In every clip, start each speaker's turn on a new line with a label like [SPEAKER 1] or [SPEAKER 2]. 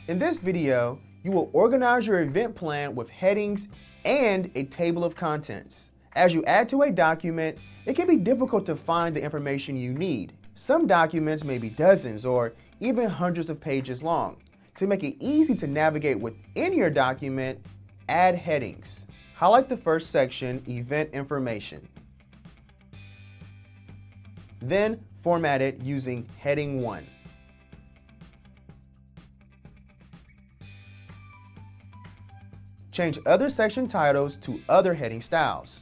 [SPEAKER 1] In this video, you will organize your event plan with headings and a table of contents. As you add to a document, it can be difficult to find the information you need. Some documents may be dozens or even hundreds of pages long. To make it easy to navigate within your document, add headings. Highlight the first section, Event Information. Then format it using Heading 1. Change other section titles to other heading styles.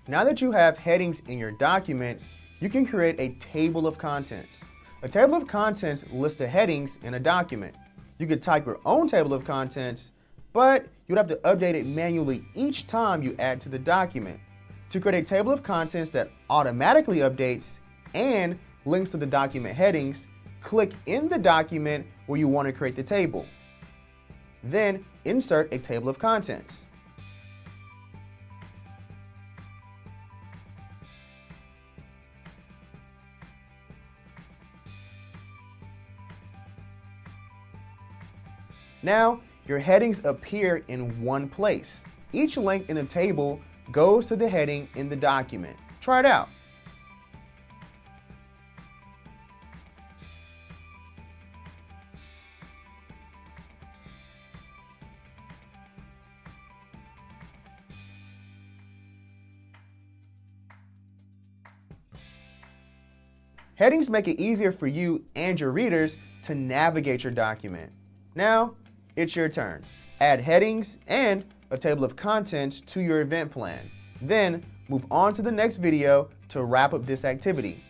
[SPEAKER 1] Now that you have headings in your document, you can create a table of contents. A table of contents lists the headings in a document. You could type your own table of contents, but you'd have to update it manually each time you add to the document. To create a table of contents that automatically updates and links to the document headings, click in the document where you want to create the table. Then insert a table of contents. Now, your headings appear in one place. Each link in the table goes to the heading in the document. Try it out. Headings make it easier for you and your readers to navigate your document. Now, it's your turn. Add headings and a table of contents to your event plan. Then move on to the next video to wrap up this activity.